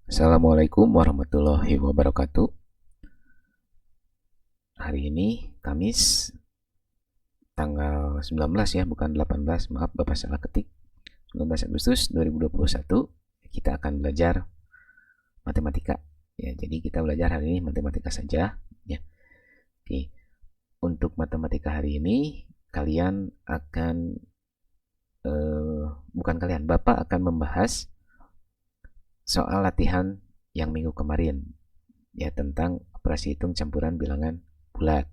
Assalamualaikum warahmatullahi wabarakatuh. Hari ini Kamis tanggal 19 ya, bukan 18. Maaf Bapak salah ketik. 19 Agustus 2021 kita akan belajar matematika. Ya, jadi kita belajar hari ini matematika saja ya. Oke. Untuk matematika hari ini kalian akan bukan kalian, Bapak akan membahas soal latihan yang minggu kemarin ya tentang operasi hitung campuran bilangan bulat.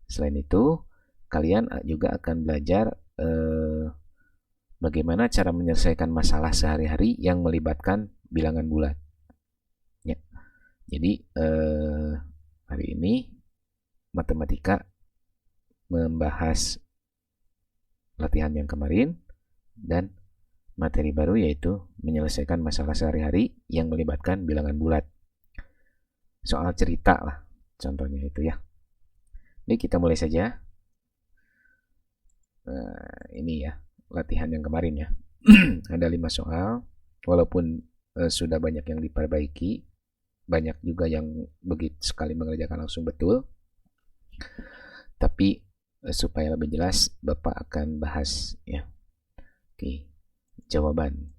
Selain itu, kalian juga akan belajar bagaimana cara menyelesaikan masalah sehari-hari yang melibatkan bilangan bulat. Ya. Jadi hari ini matematika membahas latihan yang kemarin dan materi baru yaitu menyelesaikan masalah sehari-hari yang melibatkan bilangan bulat. Soal cerita lah contohnya itu ya. Jadi kita mulai saja. Ini ya latihan yang kemarin ya. Ada 5 soal, walaupun sudah banyak yang diperbaiki, banyak juga yang begitu sekali mengerjakan langsung betul. Tapi supaya lebih jelas, Bapak akan bahas ya. Oke, jawaban.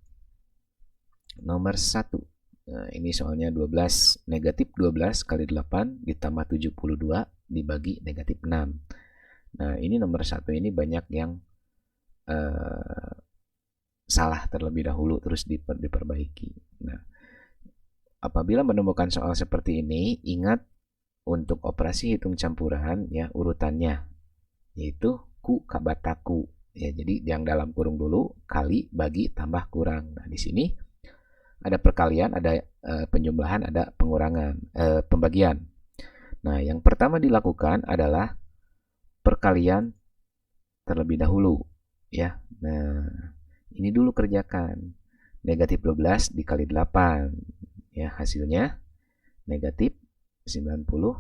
Nomor 1. Nah, ini soalnya 12, negatif 12 kali 8 ditambah 72 dibagi negatif 6. Nah, ini nomor 1 ini banyak yang salah terlebih dahulu terus diperbaiki. Nah, apabila menemukan soal seperti ini, ingat untuk operasi hitung campuran ya urutannya yaitu ku kabataku ya. Jadi yang dalam kurung dulu kali bagi tambah kurang. Nah, di sini ada perkalian, ada penjumlahan, ada pengurangan, pembagian. Nah, yang pertama dilakukan adalah perkalian terlebih dahulu ya. Nah, ini dulu kerjakan. Negatif 12 dikali 8 ya, hasilnya negatif 96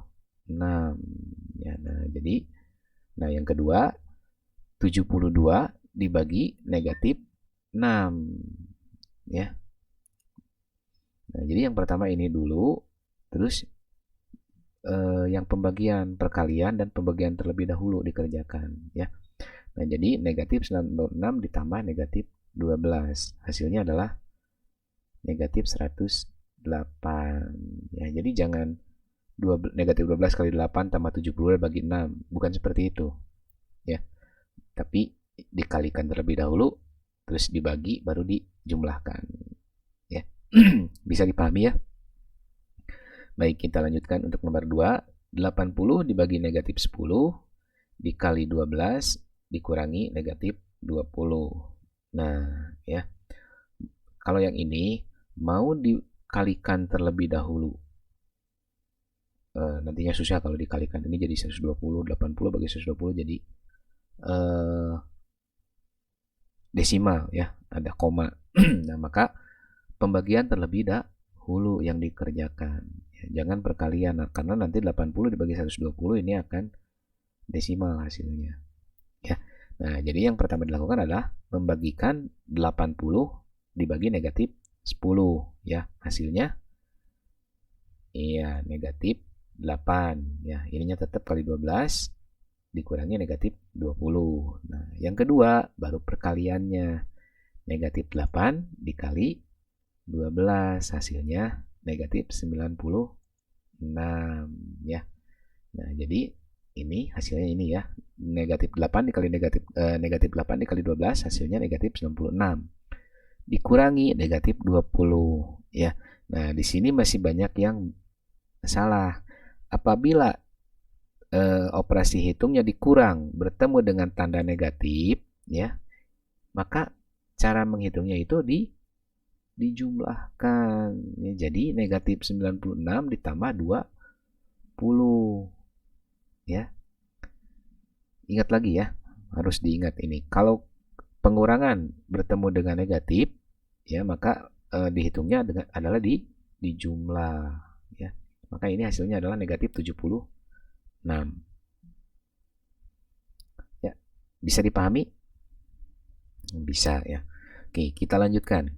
ya. Nah yang kedua 72 dibagi negatif 6 ya. Nah, jadi yang pertama ini dulu, terus yang pembagian perkalian dan pembagian terlebih dahulu dikerjakan ya. Nah, jadi negatif 96 ditambah negatif 12. Hasilnya adalah negatif 108. Ya, jadi jangan negatif 12 kali 8 tambah 70 bagi 6. Bukan seperti itu. Ya. Tapi dikalikan terlebih dahulu, terus dibagi, baru dijumlahkan. Ya. Bisa dipahami ya? Baik, kita lanjutkan untuk nomor 2. 80 dibagi negatif 10 dikali 12 dikurangi negatif 20. Nah, ya. Kalau yang ini mau dikalikan terlebih dahulu. Nantinya susah kalau dikalikan. Ini jadi 120, 80 bagi 120 jadi desimal ya, ada koma. Nah, maka pembagian terlebih dahulu yang dikerjakan. Ya, jangan perkalian, karena nanti 80 dibagi 120 ini akan desimal hasilnya. Ya. Nah, jadi yang pertama dilakukan adalah membagikan 80 dibagi negatif 10 ya. Hasilnya iya negatif 8 ya. Ininya tetap kali 12 dikurangi negatif 20. Nah, yang kedua baru perkaliannya. Negatif 8 dikali 12 hasilnya negatif 96 ya. Nah, jadi ini hasilnya ini ya. Negatif 8 dikali negatif 8 dikali 12 hasilnya negatif 96. Dikurangi negatif 20 ya. Nah, di sini masih banyak yang salah. Apabila operasi hitungnya dikurang bertemu dengan tanda negatif ya, maka cara menghitungnya itu dijumlahkan ya. Jadi negatif 96 ditambah 20 ya. Ingat lagi ya, harus diingat ini. Kalau pengurangan bertemu dengan negatif ya, maka dihitungnya adalah dijumlah ya. Maka ini hasilnya adalah negatif 76 ya. Bisa dipahami? Bisa ya. Oke, kita lanjutkan.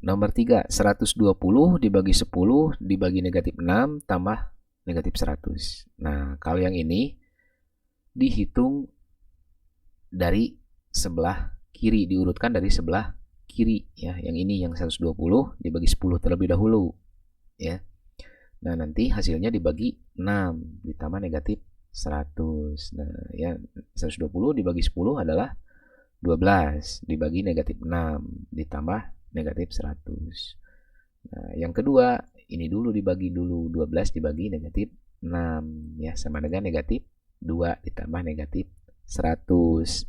Nomor 3, 120 dibagi 10 dibagi negatif 6 tambah negatif 100. Nah, kalau yang ini dihitung dari sebelah kiri, diurutkan dari sebelah kiri ya. Yang ini yang 120 dibagi 10 terlebih dahulu ya. Nah, nanti hasilnya dibagi 6 ditambah negatif 100. Nah, ya 120 dibagi 10 adalah 12 dibagi negatif 6 ditambah negatif 100. Nah, yang kedua, ini dulu dibagi dulu, 12 dibagi negatif 6 ya, sama dengan negatif 2 ditambah negatif 100.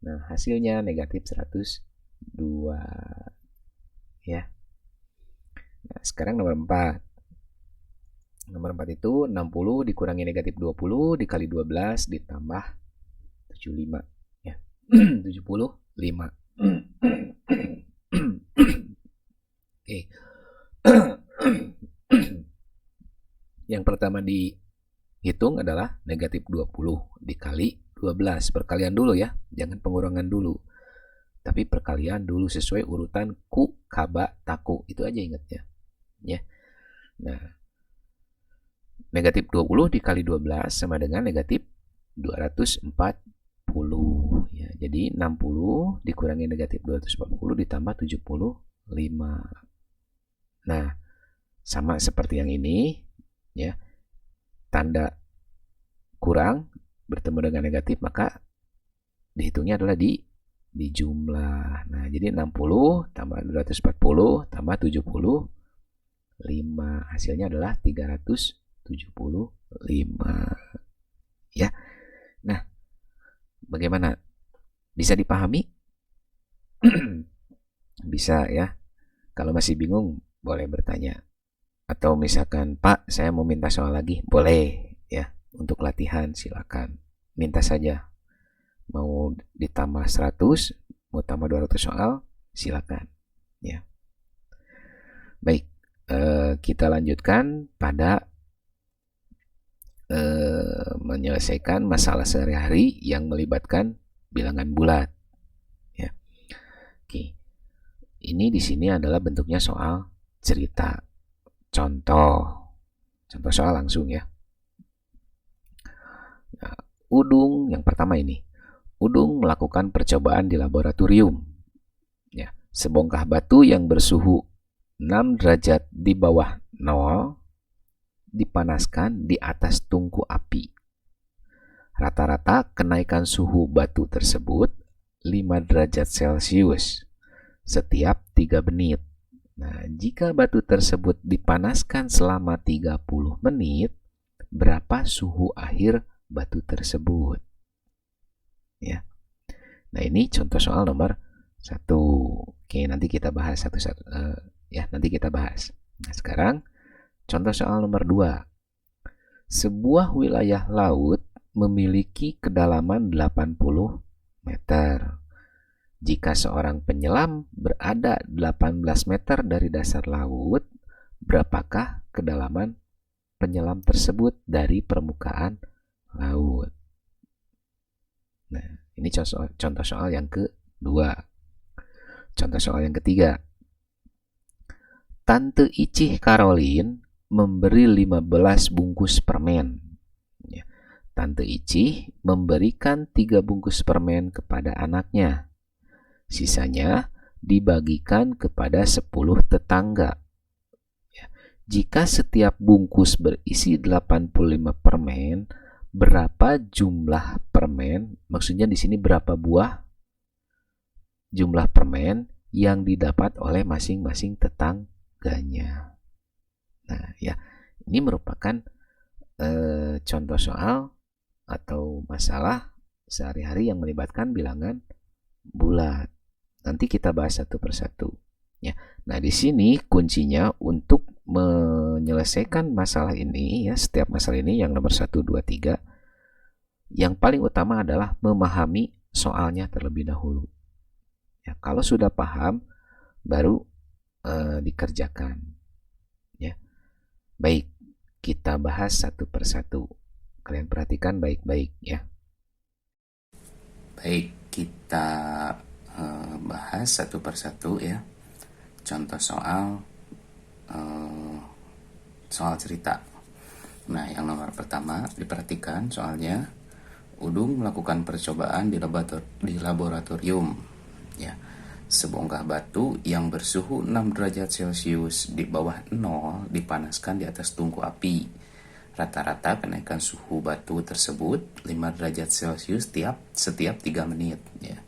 Nah, hasilnya negatif 102 ya. Nah, sekarang nomor 4. Nomor 4 itu 60 dikurangi negatif 20 dikali 12 ditambah 75 ya. 75. Oke. Yang pertama dihitung adalah negatif 20 dikali 12. Perkalian dulu ya, jangan pengurangan dulu. Tapi perkalian dulu sesuai urutan ku, kaba, taku. Itu aja ingatnya. Ya. Nah, negatif 20 dikali 12 sama dengan negatif 240. Ya, jadi 60 dikurangi negatif 240 ditambah 75. Nah, sama seperti yang ini ya, tanda kurang bertemu dengan negatif maka dihitungnya adalah di jumlah. Nah, jadi 60 tambah 240 tambah 75 hasilnya adalah 375 ya. Nah, bagaimana? Bisa dipahami? Bisa ya. Kalau masih bingung boleh bertanya. Atau misalkan, Pak, saya mau minta soal lagi, boleh ya. Untuk latihan silakan. Minta saja. Mau ditambah 100, mau tambah 200 soal, silakan ya. Baik, kita lanjutkan pada menyelesaikan masalah sehari-hari yang melibatkan bilangan bulat ya. Oke. Ini di sini adalah bentuknya soal cerita. Contoh soal langsung ya. Nah, Udung yang pertama ini. Udung melakukan percobaan di laboratorium. Ya, sebongkah batu yang bersuhu 6 derajat di bawah 0 dipanaskan di atas tungku api. Rata-rata kenaikan suhu batu tersebut 5 derajat Celcius setiap 3 menit. Nah, jika batu tersebut dipanaskan selama 30 menit, berapa suhu akhir batu tersebut? Ya. Nah, ini contoh soal nomor 1. Oke, nanti kita bahas satu-satu. Ya, nanti kita bahas. Nah, sekarang contoh soal nomor 2. Sebuah wilayah laut memiliki kedalaman 80 meter. Jika seorang penyelam berada 18 meter dari dasar laut, berapakah kedalaman penyelam tersebut dari permukaan laut? Nah, ini contoh soal yang kedua. Contoh soal yang ketiga. Tante Icih Caroline memberi 15 bungkus permen. Tante Icih memberikan 3 bungkus permen kepada anaknya. Sisanya dibagikan kepada 10 tetangga. Jika setiap bungkus berisi 85 permen, berapa jumlah permen? Maksudnya di sini berapa buah jumlah permen yang didapat oleh masing-masing tetangganya. Nah, ya, ini merupakan contoh soal atau masalah sehari-hari yang melibatkan bilangan bulat. Nanti kita bahas satu persatu. Ya. Nah, di sini kuncinya untuk menyelesaikan masalah ini, ya, setiap masalah ini yang nomor 1, 2, 3, yang paling utama adalah memahami soalnya terlebih dahulu. Ya, kalau sudah paham, baru dikerjakan. Ya. Baik, kita bahas satu persatu. Kalian perhatikan baik-baik ya. Baik, kita bahas satu persatu ya. contoh soal cerita. Nah, yang nomor pertama, diperhatikan soalnya. Udung melakukan percobaan di laboratorium. Ya, sebongkah batu yang bersuhu 6 derajat Celcius di bawah 0 dipanaskan di atas tungku api. Rata-rata kenaikan suhu batu tersebut 5 derajat Celcius setiap 3 menit. Ya.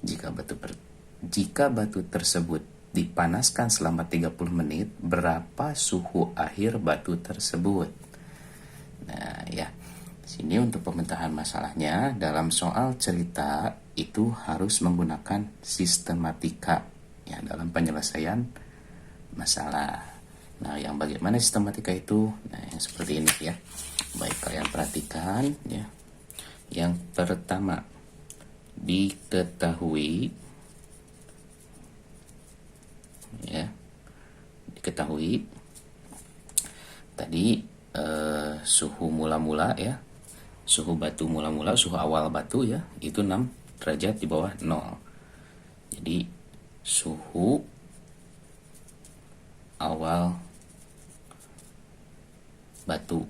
Jika batu tersebut dipanaskan selama 30 menit, berapa suhu akhir batu tersebut? Nah, ya. Sini untuk pementahan masalahnya, dalam soal cerita itu harus menggunakan sistematika ya dalam penyelesaian masalah. Nah, yang bagaimana sistematika itu? Nah, yang seperti ini ya. Baik, kalian perhatikan ya. Yang pertama, diketahui ya. Diketahui tadi suhu mula-mula ya. Suhu batu mula-mula, suhu awal batu ya, itu 6 derajat di bawah 0. Jadi suhu awal batu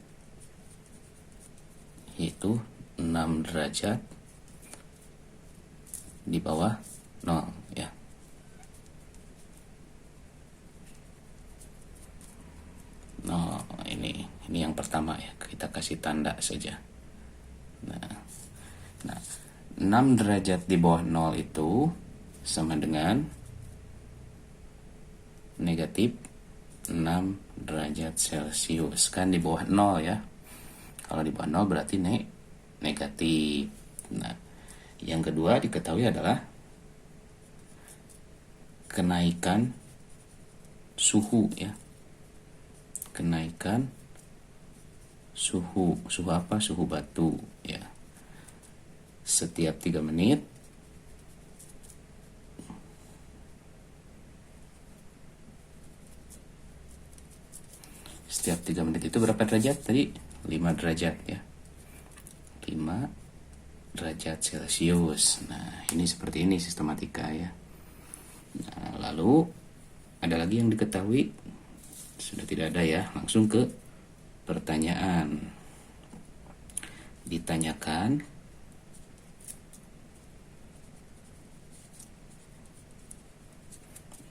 itu 6 derajat di bawah 0 ya. Nah, ini yang pertama ya, kita kasih tanda saja. Nah, 6 derajat di bawah 0 itu sama dengan negatif 6 derajat Celcius. Kan di bawah 0 ya. Kalau di bawah 0 berarti negatif. Nah, yang kedua diketahui adalah kenaikan suhu ya. Kenaikan suhu apa? Suhu batu ya. Setiap 3 menit itu berapa derajat tadi? 5 derajat ya. 5 derajat Celcius. Nah, ini seperti ini sistematika ya. Nah, lalu ada lagi yang diketahui? Sudah tidak ada ya. Langsung ke pertanyaan. Ditanyakan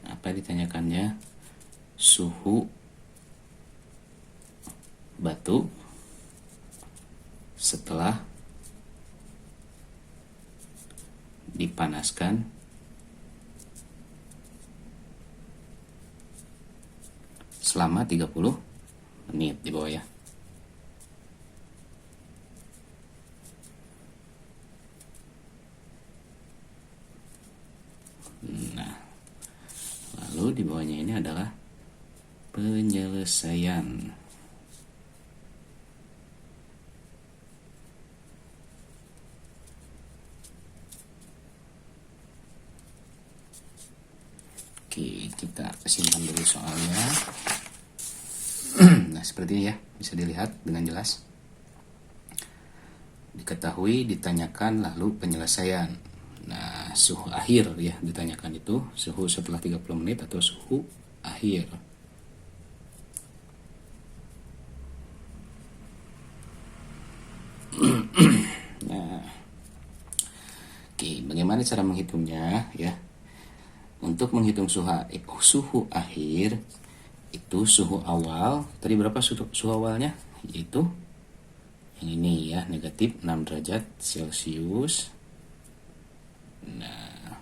apa ditanyakannya? Suhu batu setelah dipanaskan selama 30 menit di bawah ya. Nah, lalu di bawahnya ini adalah penyelesaian. Oke, kita simpan dulu soalnya. Nah, seperti ini ya, bisa dilihat dengan jelas. Diketahui, ditanyakan, lalu penyelesaian. Nah, suhu akhir ya ditanyakan itu, suhu setelah 30 menit atau suhu akhir. Nah, oke, bagaimana cara menghitungnya ya? Untuk menghitung suhu akhir itu suhu awal. Tadi berapa suhu awalnya? Yaitu yang ini ya, negatif 6 derajat Celcius. Nah,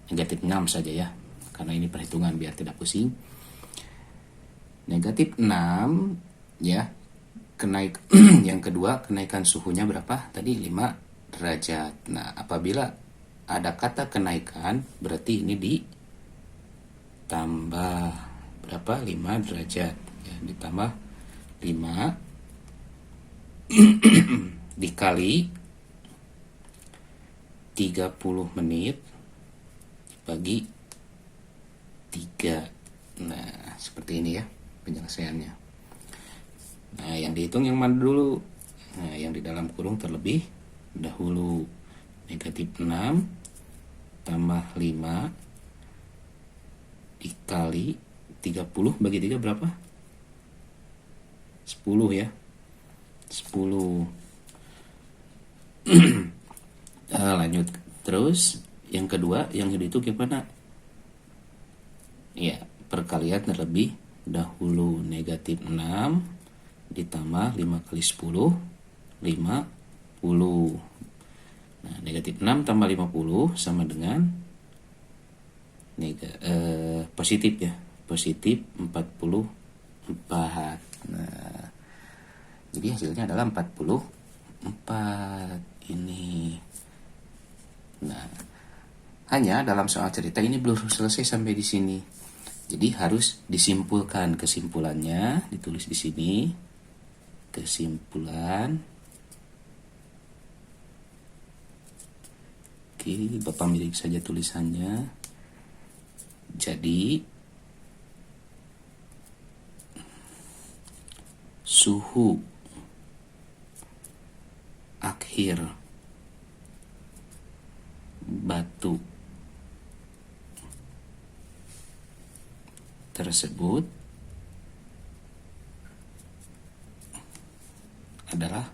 negatif 6 saja ya, karena ini perhitungan biar tidak pusing. Negatif 6 ya. Yang kedua, kenaikan suhunya berapa? Tadi 5 derajat. Nah, apabila ada kata kenaikan, berarti ini ditambah berapa? 5 derajat ya, ditambah 5 dikali 30 menit bagi 3. Nah, seperti ini ya penyelesaiannya. Nah, yang dihitung yang mana dulu? Nah, yang di dalam kurung terlebih dahulu. Negatif 6 tambah 5 dikali 30 bagi 3 berapa? 10 ya. 10. Nah, lanjut terus. Yang kedua, yang itu gimana? Ya, perkalian terlebih dahulu. Negatif 6 ditambah 5 kali 10, 50. Nah, negatif 6 tambah 50 sama dengan positif ya. Positif 44. Nah, jadi hasilnya adalah 44 ini. Nah, hanya dalam soal cerita ini belum selesai sampai di sini. Jadi harus disimpulkan. Kesimpulannya ditulis di sini. Kesimpulan. Oke, Bapak milik saja tulisannya. Jadi suhu akhir batu tersebut adalah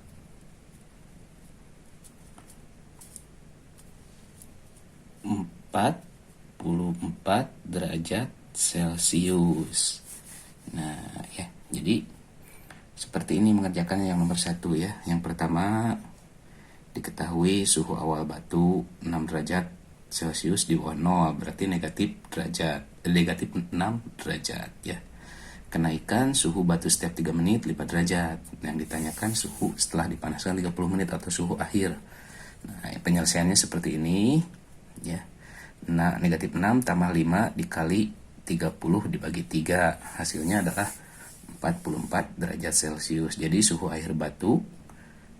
44 derajat Celcius. Nah, ya, jadi seperti ini mengerjakan yang nomor 1 ya. Yang pertama, diketahui suhu awal batu 6 derajat Celcius di bawah 0, berarti negatif 6 derajat ya. Kenaikan suhu batu setiap 3 menit 5 derajat. Yang ditanyakan suhu setelah dipanaskan 30 menit atau suhu akhir. Nah, penyelesaiannya seperti ini ya. Nah, negatif 6 tambah 5 dikali 30 dibagi 3. Hasilnya adalah 44 derajat Celcius. Jadi suhu air batu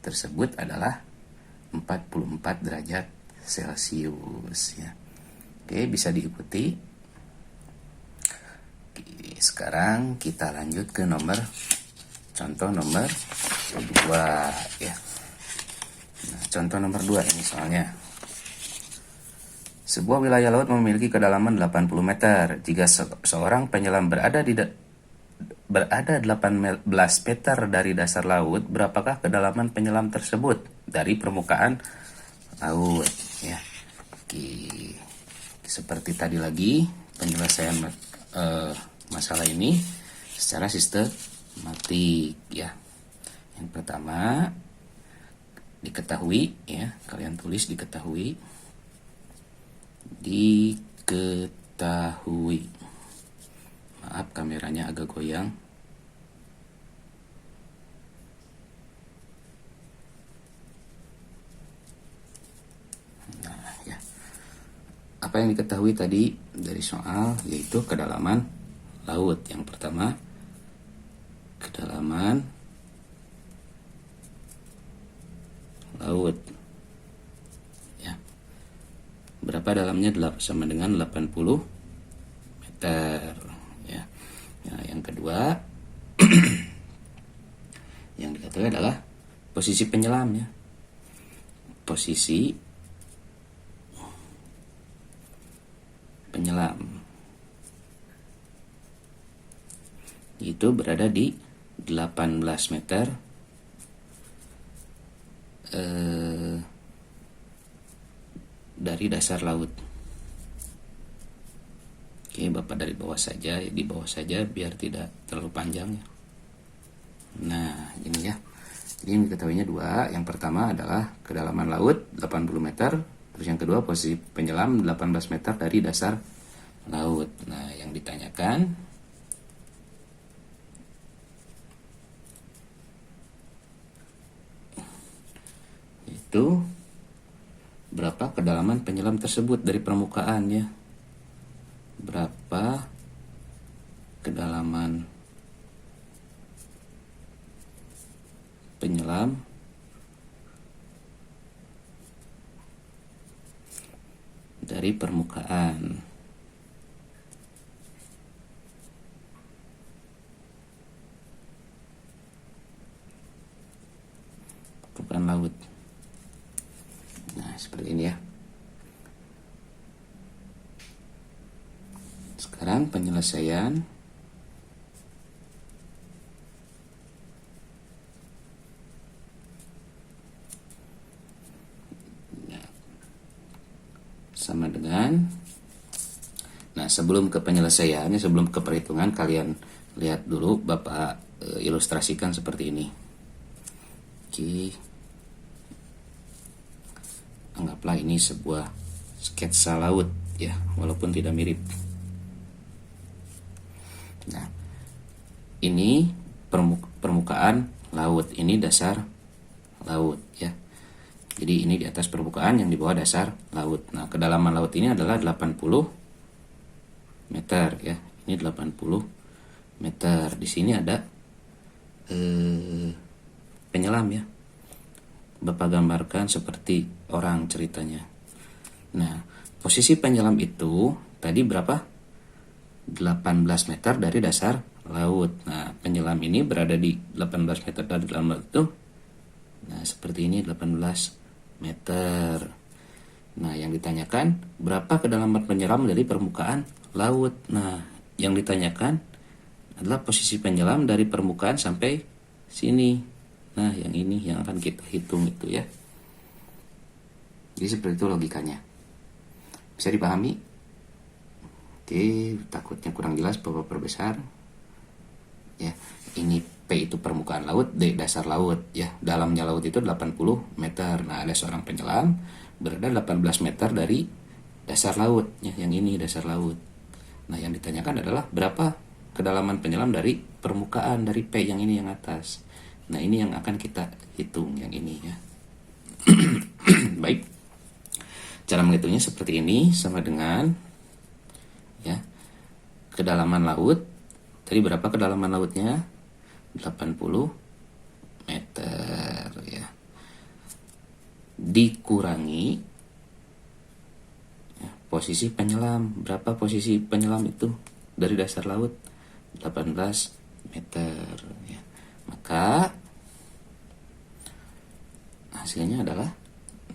tersebut adalah 44 derajat Celcius ya. Oke, bisa diikuti. Oke, sekarang kita lanjut ke contoh nomor 2 ya. Nah, contoh nomor 2 ini soalnya. Sebuah wilayah laut memiliki kedalaman 80 meter. Jika seorang penyelam berada 18 meter dari dasar laut, berapakah kedalaman penyelam tersebut dari permukaan laut ya. Oke. Seperti tadi lagi penyelesaian masalah ini secara sistematik ya. Yang pertama diketahui ya, kalian tulis diketahui. Maaf, kameranya agak goyang. Nah, ya. Apa yang diketahui tadi dari soal yaitu kedalaman laut. Yang pertama, kedalaman laut. Berapa dalamnya? Sama dengan 80 meter ya. Nah, yang kedua yang diketahui adalah posisi penyelam ya. Posisi penyelam itu berada di 18 meter dari dasar laut. Oke, Bapak dari bawah saja, di bawah saja biar tidak terlalu panjang ya. Nah, ini ya. Jadi yang diketahuinya 2. Yang pertama adalah kedalaman laut 80 meter. Terus yang kedua posisi penyelam 18 meter dari dasar laut. Nah, yang ditanyakan itu berapa kedalaman penyelam tersebut dari permukaan ya. Berapa kedalaman penyelam dari permukaan. Permukaan laut. Nah, seperti ini ya. Sekarang sekarang penyelesaian sama dengan, nah sebelum ke penyelesaiannya, sebelum ke perhitungan, kalian lihat dulu Bapak ilustrasikan seperti ini. Oke, anggaplah ini sebuah sketsa laut ya, walaupun tidak mirip. Nah, ini permukaan laut, ini dasar laut ya. Jadi ini di atas permukaan, yang di bawah dasar laut. Nah, kedalaman laut ini adalah 80 meter ya. Ini 80 meter. Di sini ada penyelam ya. Bapak gambarkan seperti orang ceritanya. Nah, posisi penyelam itu tadi berapa? 18 meter dari dasar laut. Nah, penyelam ini berada di 18 meter dari dalam laut itu. Nah, seperti ini 18 meter. Nah, yang ditanyakan berapa kedalaman penyelam dari permukaan laut. Nah, yang ditanyakan adalah posisi penyelam dari permukaan sampai sini. Nah, yang ini yang akan kita hitung itu ya. Jadi seperti itu logikanya. Bisa dipahami? Oke, takutnya kurang jelas, Bapak perbesar. Ya, ini P itu permukaan laut, D dasar laut ya. Dalamnya laut itu 80 meter. Nah, ada seorang penyelam berada 18 meter dari dasar laut ya, yang ini dasar laut. Nah, yang ditanyakan adalah berapa kedalaman penyelam dari permukaan, dari P yang ini yang atas. Nah, ini yang akan kita hitung yang ini ya. Baik. Cara menghitungnya seperti ini, sama dengan ya, kedalaman laut. Tadi berapa kedalaman lautnya? 80 meter ya. Dikurangi ya, posisi penyelam. Berapa posisi penyelam itu dari dasar laut? 18 meter ya. Maka hasilnya adalah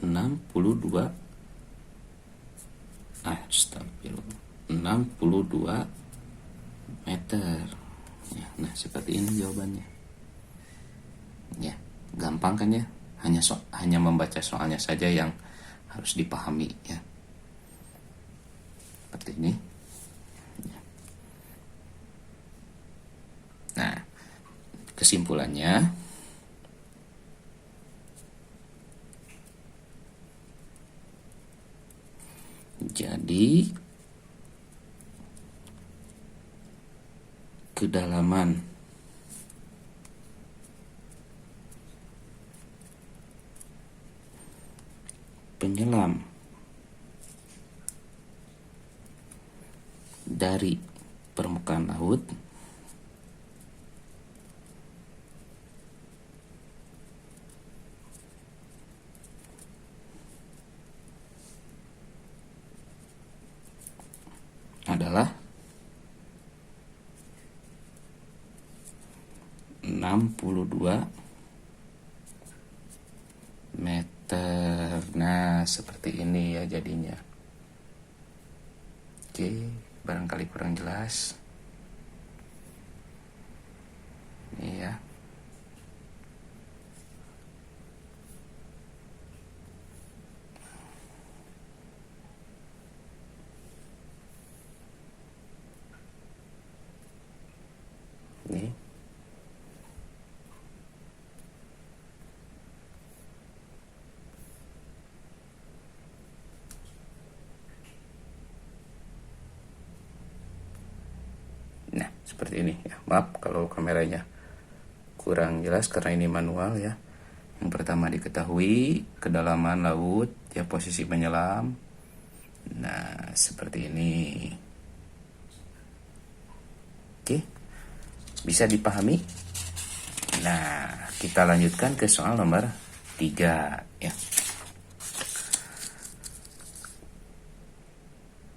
62 meter ya. Nah, seperti ini jawabannya ya. Gampang kan ya, hanya membaca soalnya saja yang harus dipahami ya, seperti ini ya. Nah, kesimpulannya jadi kedalaman penyelam dari permukaan laut adalah 62 meter. Nah, seperti ini ya jadinya. Oke, barangkali kurang jelas. Ini ya. Ini. Nah, seperti ini ya. Maaf kalau kameranya kurang jelas karena ini manual ya. Yang pertama diketahui kedalaman laut ya, posisi penyelam. Nah, seperti ini. Oke. Bisa dipahami? Nah, kita lanjutkan ke soal nomor 3 ya.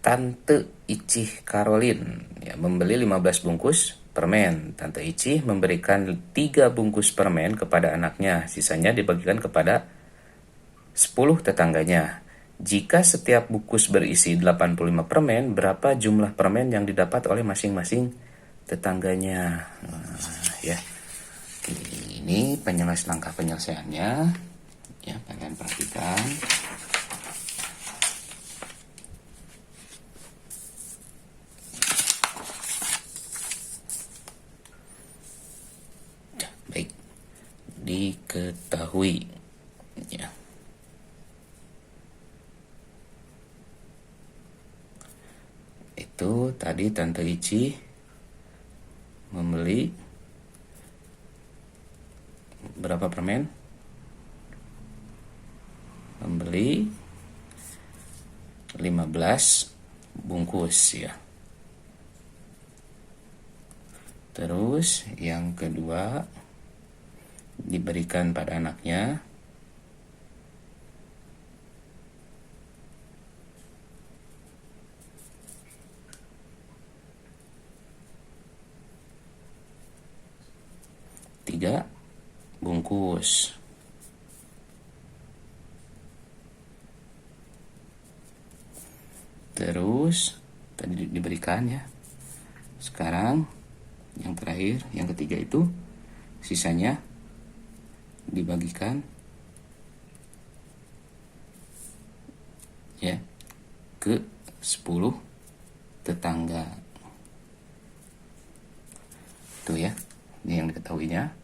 Tante Icih Caroline ya, membeli 15 bungkus permen. Tante Icih memberikan 3 bungkus permen kepada anaknya. Sisanya dibagikan kepada 10 tetangganya. Jika setiap bungkus berisi 85 permen, berapa jumlah permen yang didapat oleh masing-masing tetangganya? Ya. Ini langkah penyelesaiannya. Ya, kalian perhatikan. Baik. Diketahui. Ya. Itu tadi Tante Ici membeli berapa permen? Membeli 15 bungkus ya. Terus yang kedua diberikan pada anaknya tiga bungkus. Terus tadi diberikan ya. Sekarang yang terakhir, yang ketiga itu sisanya dibagikan ya ke 10 tetangga. Itu ya. Ini yang diketahuinya.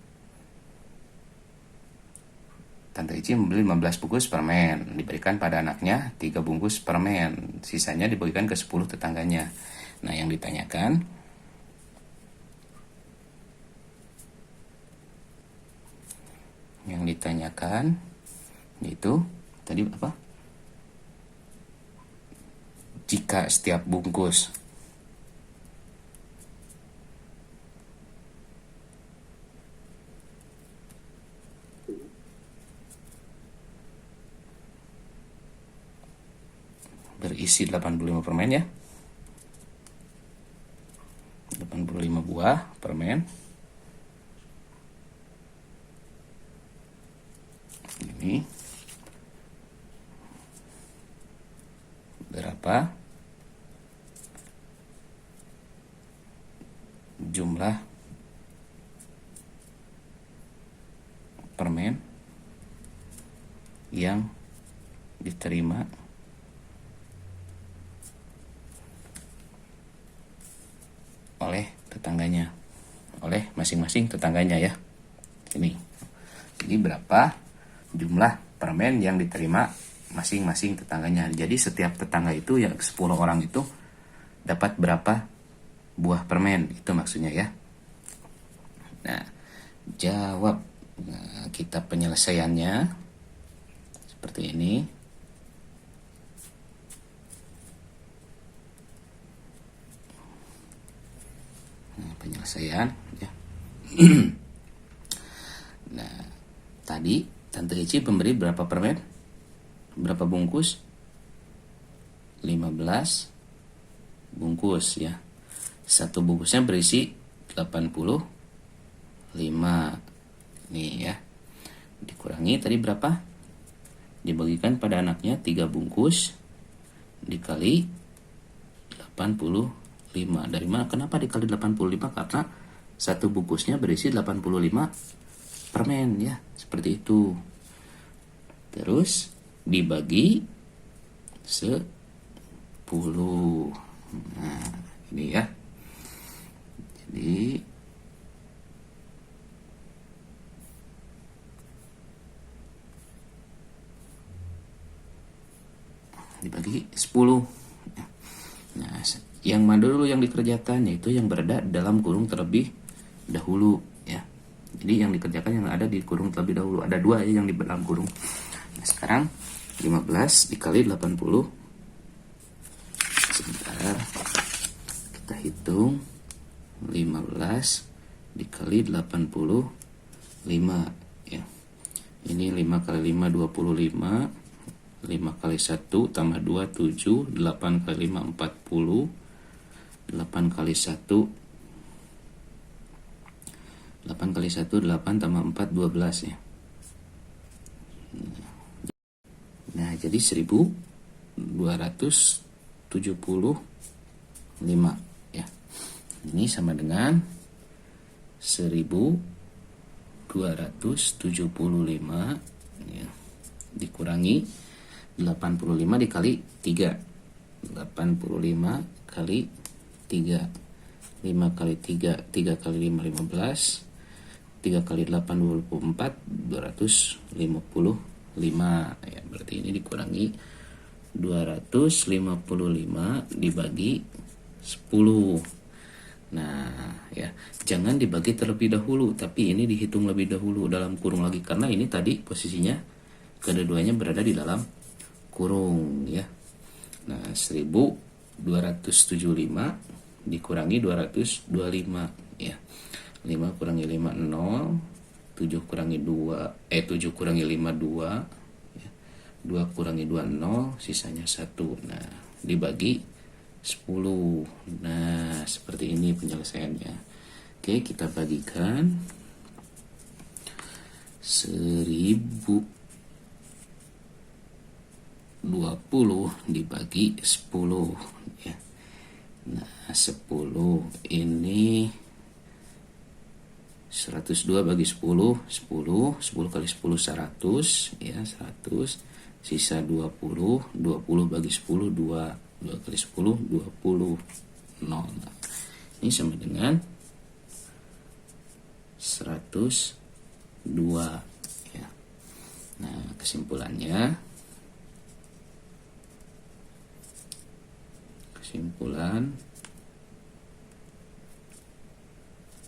Tante Ici membeli 15 bungkus permen, diberikan pada anaknya 3 bungkus permen, sisanya dibagikan ke 10 tetangganya. Nah, yang ditanyakan yaitu tadi apa? Jika setiap bungkus berisi 85 permen ya. 85 buah permen. Ini berapa jumlah permen yang diterima oleh tetangganya, oleh masing-masing tetangganya ya. Ini. Jadi berapa jumlah permen yang diterima masing-masing tetangganya. Jadi setiap tetangga itu yang 10 orang itu dapat berapa buah permen, itu maksudnya ya. Nah, jawab. Nah, kita penyelesaiannya seperti ini. Nah, penyelesaian ya. Nah, tadi Tante Ici memberi berapa permen? Berapa bungkus? 15 bungkus ya. Satu bungkusnya berisi 85. Nih ya. Dikurangi tadi berapa? Dibagikan pada anaknya 3 bungkus dikali 85. Dari mana? Kenapa dikali 85? Karena satu bungkusnya berisi 85 permen ya, seperti itu. Terus dibagi 10. Nah, ini ya. Jadi dibagi 10. Nah, yang mana dulu yang dikerjakan, yaitu yang berada dalam kurung terlebih dahulu ya. Jadi yang dikerjakan yang ada di kurung terlebih dahulu. Ada 2 ya yang di dalam kurung. Nah, sekarang 15 dikali 80. Sebentar. Kita hitung. 15 dikali 85 ya. Ini 5 kali 5 25. 5 kali 1 tambah 2 7. 8 kali 5 40. 8 kali 1 8 kali 1 8 tambah 4 12 ya. Nah, jadi 1000 275 ya. Ini sama dengan 1275 ya, dikurangi 85 dikali 3. 85 kali 3. 5 kali 3, 3 kali 5 15, 3 kali 8 24, 255 ya. Berarti ini dikurangi 255 dibagi 10. Nah ya, jangan dibagi terlebih dahulu, tapi ini dihitung lebih dahulu dalam kurung lagi, karena ini tadi posisinya kedua-duanya berada di dalam kurung ya. Nah 1275 dikurangi 225 ya. 5 kurangi 5 0, 7 kurangi 2 7 kurangi 5 2 ya. 2 kurangi 2 0, sisanya 1. Nah dibagi 10. Nah seperti ini penyelesaiannya. Oke, kita bagikan 1020 dibagi 10 ya. Nah 10 ini 102 bagi 10 10 kali 10 100 ya, 100. Sisa 20 bagi 10 2 kali 10 20 0. Ini sama dengan 102 ya. Nah kesimpulan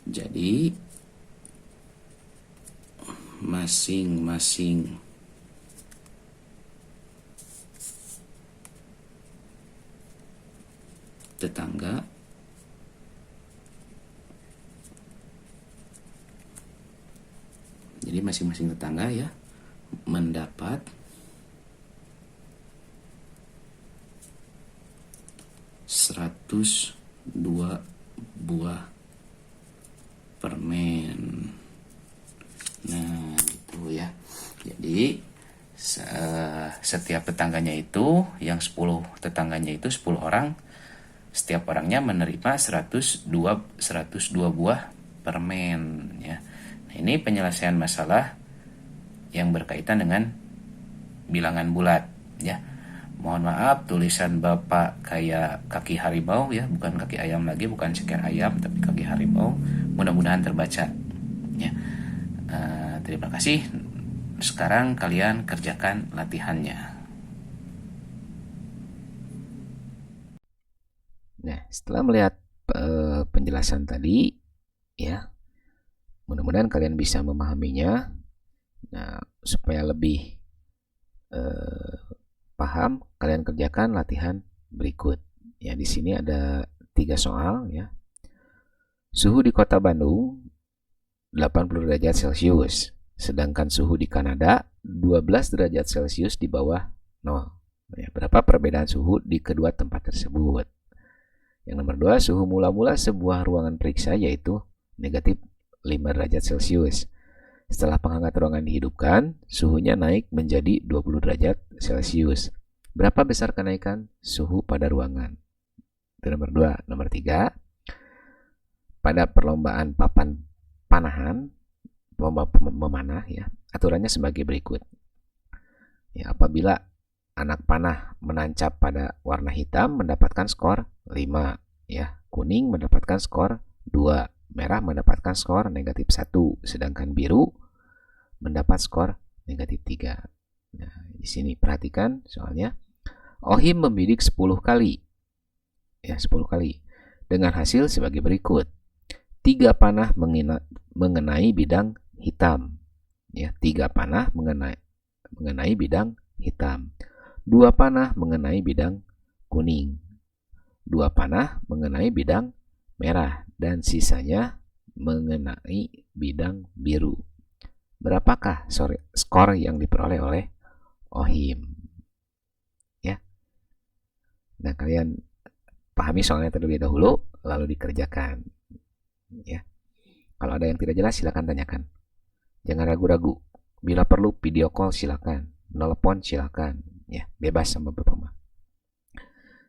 jadi masing-masing tetangga ya mendapat 102 buah permen. Nah gitu ya. Jadi setiap tetangganya itu, yang 10 tetangganya itu 10 orang, setiap orangnya menerima 102 buah permen ya. Nah, ini penyelesaian masalah yang berkaitan dengan bilangan bulat ya. Mohon maaf tulisan Bapak kayak kaki harimau ya, bukan kaki ayam lagi, bukan ceker ayam tapi kaki harimau. Mudah-mudahan terbaca ya. Terima kasih. Sekarang kalian kerjakan latihannya. Nah, setelah melihat penjelasan tadi ya, mudah-mudahan kalian bisa memahaminya. Nah, supaya lebih paham, kalian kerjakan latihan berikut. Ya, di sini ada 3 soal ya. Suhu di Kota Bandung 80 derajat Celcius, sedangkan suhu di Kanada 12 derajat Celcius di bawah 0. Ya, berapa perbedaan suhu di kedua tempat tersebut? Yang nomor 2, suhu mula-mula sebuah ruangan periksa yaitu negatif 5 derajat Celcius. Setelah penghangat ruangan dihidupkan, suhunya naik menjadi 20 derajat Celcius. Berapa besar kenaikan suhu pada ruangan? Itu nomor 2. Nomor 3, pada perlombaan papan panahan, lomba memanah ya, aturannya sebagai berikut. Ya, apabila anak panah menancap pada warna hitam mendapatkan skor 5 ya, kuning mendapatkan skor 2, merah mendapatkan skor negatif 1, sedangkan biru mendapat skor negatif 3. Nah, di sini perhatikan soalnya. Ohim membidik 10 kali. Ya, 10 kali. Dengan hasil sebagai berikut. 3 panah mengenai bidang hitam. Ya, 3 panah mengenai bidang hitam. 2 panah mengenai bidang kuning. 2 panah mengenai bidang merah dan sisanya mengenai bidang biru. Berapakah skor yang diperoleh oleh Ohim? Ya. Nah, kalian pahami soalnya terlebih dahulu lalu dikerjakan. Ya. Kalau ada yang tidak jelas silakan tanyakan. Jangan ragu-ragu. Bila perlu video call silakan, telepon silakan, ya, bebas sama Bapak.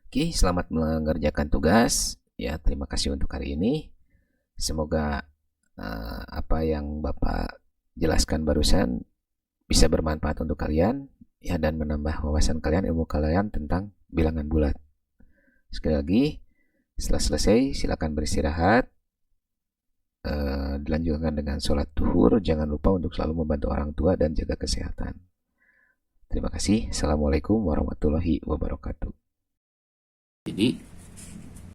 Oke, selamat mengerjakan tugas. Ya, terima kasih untuk hari ini. Semoga apa yang Bapak jelaskan barusan bisa bermanfaat untuk kalian ya dan menambah wawasan kalian, ilmu kalian tentang bilangan bulat. Sekali lagi, setelah selesai silakan beristirahat. Dilanjutkan dengan sholat duhur. Jangan lupa untuk selalu membantu orang tua dan jaga kesehatan. Terima kasih. Assalamualaikum warahmatullahi wabarakatuh. Jadi